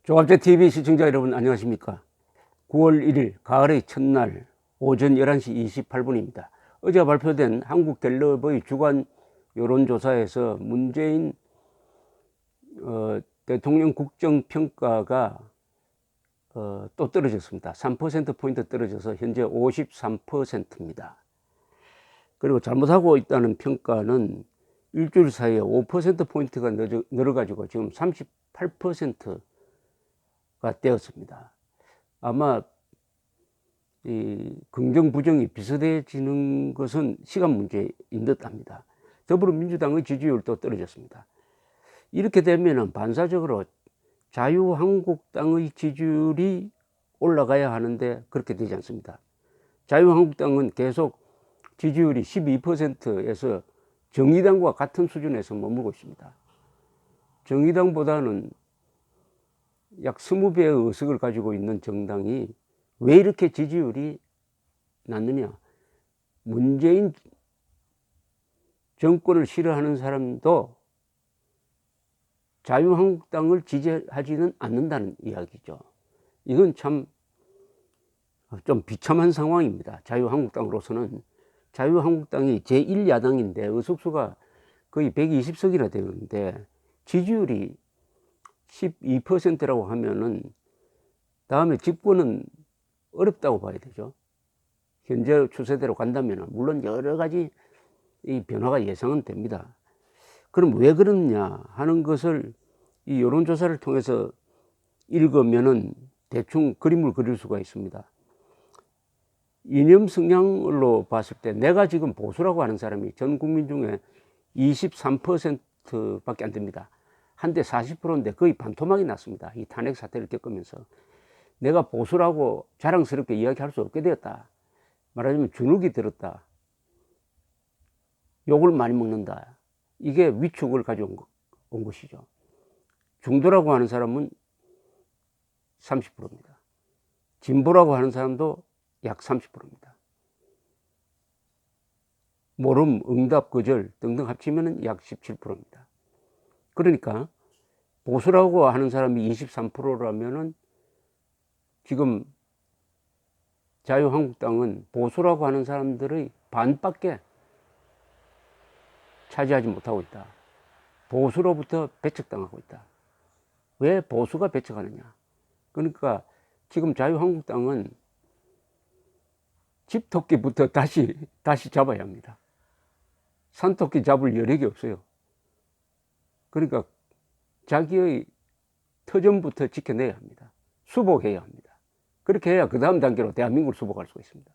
조갑제TV 시청자 여러분 안녕하십니까. 9월 1일 가을의 첫날 오전 11시 28분입니다. 어제 발표된 한국갤럽의 주간 여론조사에서 문재인 대통령 국정평가가 또 떨어졌습니다. 3%포인트 떨어져서 현재 53%입니다. 그리고 잘못하고 있다는 평가는 일주일 사이에 5%포인트가 늘어가지고 지금 38%가 되었습니다. 아마 이 긍정 부정이 비슷해지는 것은 시간 문제인 듯 합니다. 더불어민주당의 지지율도 떨어졌습니다. 이렇게 되면 반사적으로 자유한국당의 지지율이 올라가야 하는데 그렇게 되지 않습니다. 자유한국당은 계속 지지율이 12%에서 정의당과 같은 수준에서 머물고 있습니다. 정의당보다는 약 20배의 의석을 가지고 있는 정당이 왜 이렇게 지지율이 낮느냐. 문재인 정권을 싫어하는 사람도 자유한국당을 지지하지는 않는다는 이야기죠. 이건 참 좀 비참한 상황입니다. 자유한국당으로서는. 자유한국당이 제1야당인데 의석수가 거의 120석이나 되는데 지지율이 12%라고 하면은 다음에 집권은 어렵다고 봐야 되죠. 현재 추세대로 간다면 물론 여러 가지 이 변화가 예상은 됩니다. 그럼 왜 그러느냐 하는 것을 이 여론조사를 통해서 읽으면은 대충 그림을 그릴 수가 있습니다. 이념 성향으로 봤을 때 내가 지금 보수라고 하는 사람이 전 국민 중에 23%밖에 안 됩니다. 한때 40%인데 거의 반토막이 났습니다. 이 탄핵 사태를 겪으면서. 내가 보수라고 자랑스럽게 이야기할 수 없게 되었다. 말하자면 주눅이 들었다. 욕을 많이 먹는다. 이게 위축을 가져온 것이죠. 중도라고 하는 사람은 30%입니다. 진보라고 하는 사람도 약 30%입니다. 모름, 응답, 거절 등등 합치면 약 17%입니다. 그러니까 보수라고 하는 사람이 23%라면은 지금 자유한국당은 보수라고 하는 사람들의 반밖에 차지하지 못하고 있다. 보수로부터 배척당하고 있다. 왜 보수가 배척하느냐? 그러니까 지금 자유한국당은 집토끼부터 다시 잡아야 합니다. 산토끼 잡을 여력이 없어요. 그러니까 자기의 터전부터 지켜내야 합니다. 수복해야 합니다. 그렇게 해야 그 다음 단계로 대한민국을 수복할 수가 있습니다.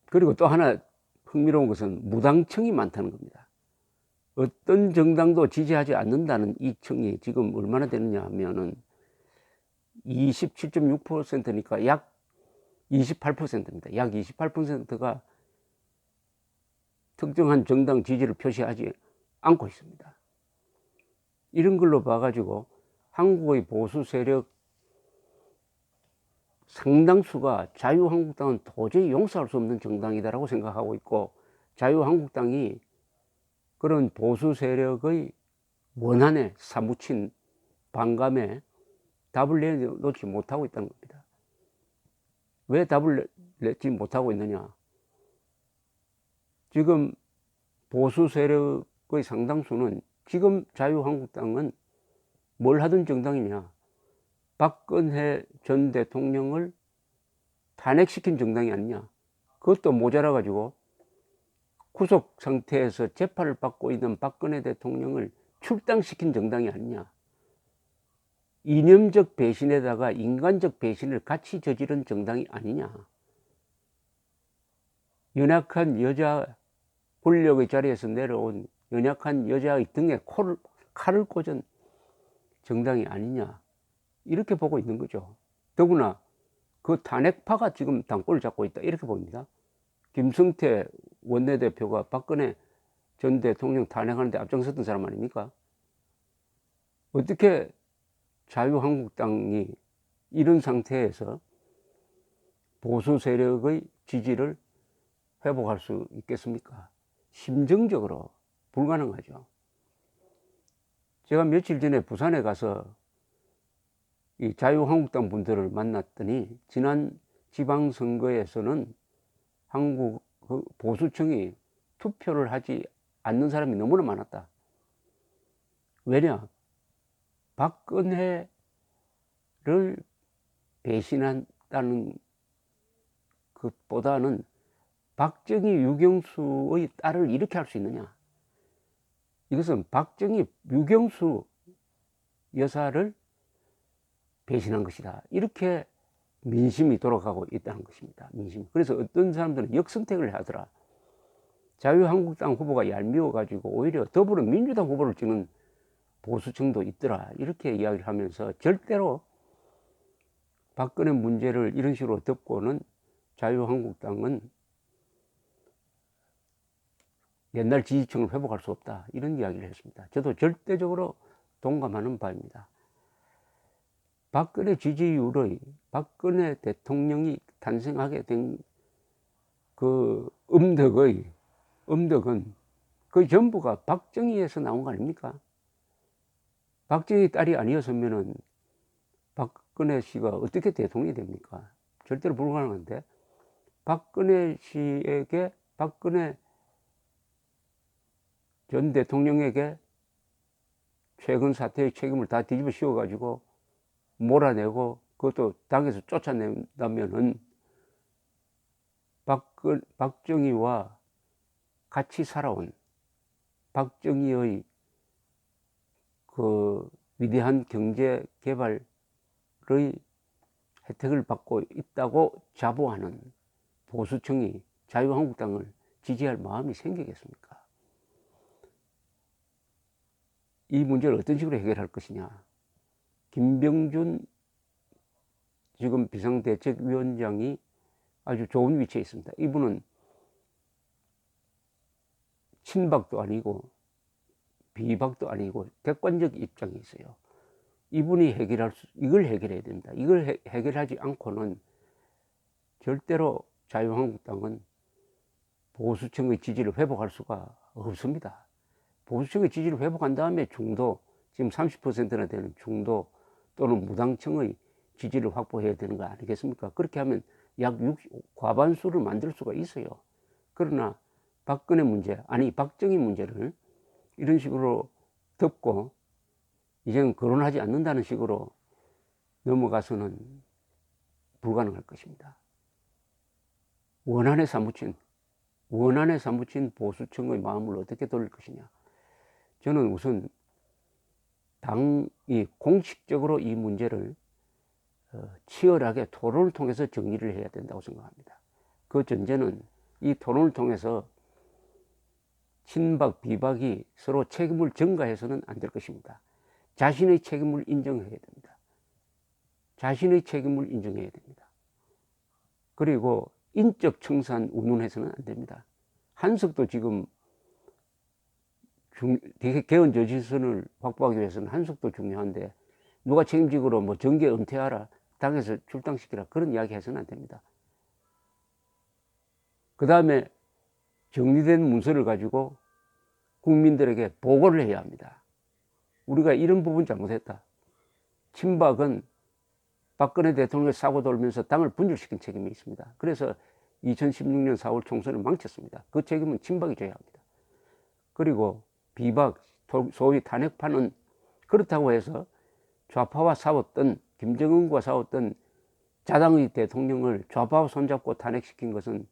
그리고 또 하나 흥미로운 것은 무당층이 많다는 겁니다. 어떤 정당도 지지하지 않는다는 이 층이 지금 얼마나 되느냐 하면은 27.6%니까 약 28%입니다. 약 28%가 특정한 정당 지지를 표시하지 않고 있습니다. 이런 걸로 봐가지고 한국의 보수 세력 상당수가 자유한국당은 도저히 용서할 수 없는 정당이다라고 생각하고 있고, 자유한국당이 그런 보수 세력의 원한에 사무친 반감에 답을 내놓지 못하고 있다는 겁니다. 왜 답을 내지 못하고 있느냐? 지금 보수 세력의 상당수는 지금 자유한국당은 뭘 하던 정당이냐? 박근혜 전 대통령을 탄핵시킨 정당이 아니냐? 그것도 모자라 가지고 구속 상태에서 재판을 받고 있는 박근혜 대통령을 출당시킨 정당이 아니냐? 이념적 배신에다가 인간적 배신을 같이 저지른 정당이 아니냐? 연약한 여자, 권력의 자리에서 내려온 연약한 여자의 등에 칼을 꽂은 정당이 아니냐? 이렇게 보고 있는 거죠. 더구나 그 탄핵파가 지금 당권을 잡고 있다, 이렇게 봅니다. 김성태 원내대표가 박근혜 전 대통령 탄핵하는데 앞장섰던 사람 아닙니까? 어떻게 자유한국당이 이런 상태에서 보수 세력의 지지를 회복할 수 있겠습니까? 심정적으로 불가능하죠. 제가 며칠 전에 부산에 가서 이 자유한국당 분들을 만났더니 지난 지방선거에서는 한국 보수층이 투표를 하지 않는 사람이 너무나 많았다. 왜냐? 박근혜를 배신한다는 것보다는 박정희, 유경수의 딸을 이렇게 할 수 있느냐? 이것은 박정희, 유경수 여사를 배신한 것이다. 이렇게 민심이 돌아가고 있다는 것입니다. 민심. 그래서 어떤 사람들은 역선택을 하더라. 자유한국당 후보가 얄미워가지고 오히려 더불어민주당 후보를 찍는 보수층도 있더라. 이렇게 이야기를 하면서 절대로 박근혜 문제를 이런 식으로 덮고는 자유한국당은 옛날 지지층을 회복할 수 없다. 이런 이야기를 했습니다. 저도 절대적으로 동감하는 바입니다. 박근혜 지지율의 박근혜 대통령이 탄생하게 된 그 음덕은 그 전부가 박정희에서 나온 거 아닙니까? 박정희 딸이 아니었으면은 박근혜 씨가 어떻게 대통령이 됩니까? 절대로 불가능한데, 박근혜 씨에게, 박근혜 전 대통령에게 최근 사태의 책임을 다 뒤집어 씌워가지고 몰아내고 그것도 당에서 쫓아낸다면은 박정희와 같이 살아온 박정희의 그 위대한 경제 개발의 혜택을 받고 있다고 자부하는 보수층이 자유한국당을 지지할 마음이 생기겠습니까? 이 문제를 어떤 식으로 해결할 것이냐. 김병준 지금 비상대책위원장이 아주 좋은 위치에 있습니다. 이분은 친박도 아니고 비박도 아니고 객관적 입장이 있어요. 이분이 이걸 해결해야 됩니다. 이걸 해결하지 않고는 절대로 자유한국당은 보수층의 지지를 회복할 수가 없습니다. 보수층의 지지를 회복한 다음에 중도, 지금 30%나 되는 중도 또는 무당층의 지지를 확보해야 되는 거 아니겠습니까? 그렇게 하면 약 과반수를 만들 수가 있어요. 그러나 박근혜 문제, 아니 박정희 문제를 이런 식으로 덮고 이제는 거론하지 않는다는 식으로 넘어가서는 불가능할 것입니다. 원한에 사무친 보수층의 마음을 어떻게 돌릴 것이냐. 저는 우선 당이 공식적으로 이 문제를 치열하게 토론을 통해서 정리를 해야 된다고 생각합니다. 그 전제는 이 토론을 통해서 친박, 비박이 서로 책임을 전가해서는 안 될 것입니다. 자신의 책임을 인정해야 됩니다. 자신의 책임을 인정해야 됩니다. 그리고 인적 청산 운운해서는 안 됩니다. 한석도 지금 개헌 저지선을 확보하기 위해서는 한석도 중요한데 누가 책임지고로 뭐 정계 은퇴하라, 당에서 출당시키라, 그런 이야기 해서는 안 됩니다. 그 다음에 정리된 문서를 가지고 국민들에게 보고를 해야 합니다. 우리가 이런 부분 잘못했다. 친박은 박근혜 대통령의 사고 돌면서 당을 분열시킨 책임이 있습니다. 그래서 2016년 4월 총선을 망쳤습니다. 그 책임은 친박이 져야 합니다. 그리고 비박, 소위 탄핵파는 그렇다고 해서 좌파와 싸웠던, 김정은과 싸웠던 자당의 대통령을 좌파와 손잡고 탄핵시킨 것은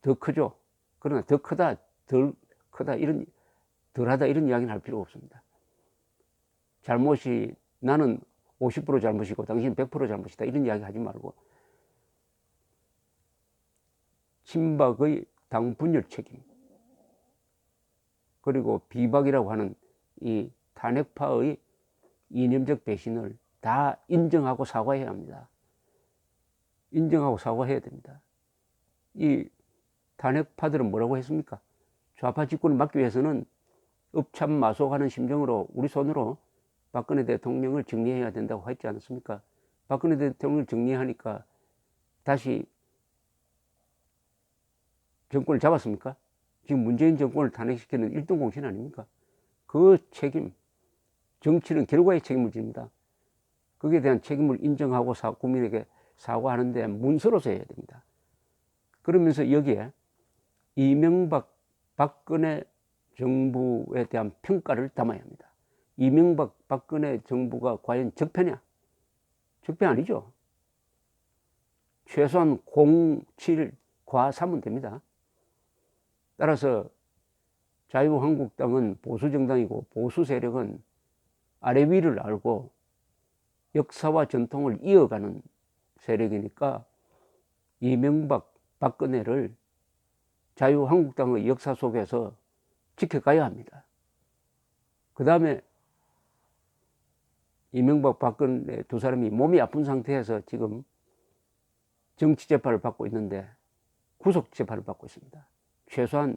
더 크죠. 그러나 더 크다, 덜 크다, 덜하다 이런 이야기는 할 필요가 없습니다. 잘못이 나는 50% 잘못이고 당신은 100% 잘못이다, 이런 이야기 하지 말고 친박의 당 분열 책임, 그리고 비박이라고 하는 이 탄핵파의 이념적 배신을 다 인정하고 사과해야 합니다. 인정하고 사과해야 됩니다. 이 탄핵파들은 뭐라고 했습니까? 좌파 집권을 막기 위해서는 읍참마속하는 심정으로 우리 손으로 박근혜 대통령을 정리해야 된다고 했지 않았습니까? 박근혜 대통령을 정리하니까 다시 정권을 잡았습니까? 지금 문재인 정권을 탄핵시키는 1등 공신 아닙니까? 그 책임, 정치는 결과에 책임을 집니다. 거기에 대한 책임을 인정하고 국민에게 사과하는데 문서로서 해야 됩니다. 그러면서 여기에 이명박, 박근혜 정부에 대한 평가를 담아야 합니다. 이명박, 박근혜 정부가 과연 적폐냐? 적폐 아니죠. 최소한 07, 과3은 됩니다. 따라서 자유한국당은 보수정당이고 보수 세력은 아래 위를 알고 역사와 전통을 이어가는 세력이니까 이명박, 박근혜를 자유한국당의 역사 속에서 지켜가야 합니다. 그 다음에 이명박, 박근혜 두 사람이 몸이 아픈 상태에서 지금 정치재판을 받고 있는데 구속재판을 받고 있습니다. 최소한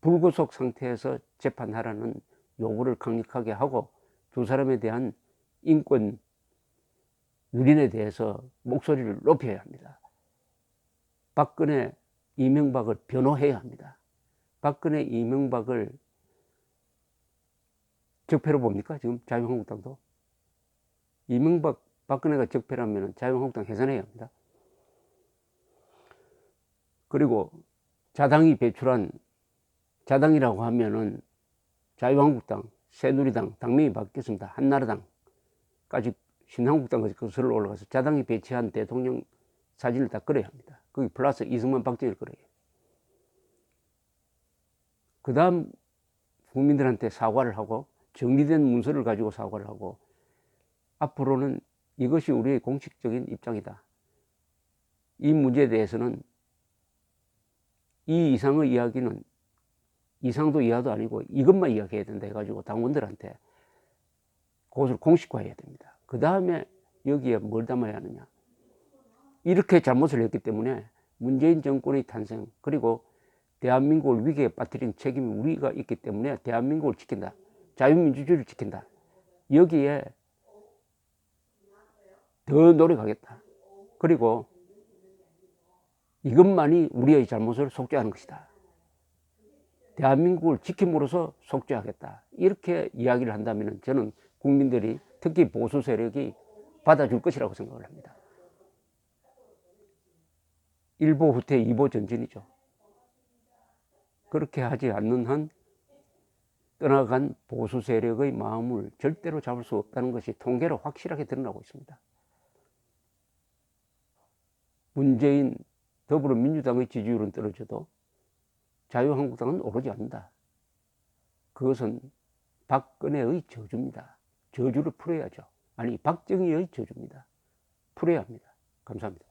불구속 상태에서 재판하라는 요구를 강력하게 하고 두 사람에 대한 인권 유린에 대해서 목소리를 높여야 합니다. 박근혜, 이명박을 변호해야 합니다. 박근혜, 이명박을 적폐로 봅니까? 지금 자유한국당도? 이명박, 박근혜가 적폐라면 자유한국당 해산해야 합니다. 그리고 자당이 배출한, 자당이라고 하면은 자유한국당, 새누리당, 당명이 바뀌었습니다. 한나라당까지 신한국당까지 거슬러 올라가서 자당이 배치한 대통령 사진을 다 끌어야 합니다. 거기 플러스 이승만, 박정희를 끌어야 해요. 그 다음 국민들한테 사과를 하고 정리된 문서를 가지고 사과를 하고 앞으로는 이것이 우리의 공식적인 입장이다. 이 문제에 대해서는 이 이상의 이야기는 이상도 이하도 아니고 이것만 이야기해야 된다 해가지고 당원들한테 그것을 공식화해야 됩니다. 그 다음에 여기에 뭘 담아야 하느냐. 이렇게 잘못을 했기 때문에 문재인 정권의 탄생 그리고 대한민국을 위기에 빠뜨린 책임이 우리가 있기 때문에 대한민국을 지킨다. 자유민주주의를 지킨다. 여기에 더 노력하겠다. 그리고 이것만이 우리의 잘못을 속죄하는 것이다. 대한민국을 지킴으로써 속죄하겠다. 이렇게 이야기를 한다면 저는 국민들이 특히 보수 세력이 받아줄 것이라고 생각을 합니다. 일보 후퇴, 이보 전진이죠. 그렇게 하지 않는 한 떠나간 보수 세력의 마음을 절대로 잡을 수 없다는 것이 통계로 확실하게 드러나고 있습니다. 문재인 더불어민주당의 지지율은 떨어져도 자유한국당은 오르지 않는다. 그것은 박근혜의 저주입니다. 저주를 풀어야죠. 아니, 박정희의 저주입니다. 풀어야 합니다. 감사합니다.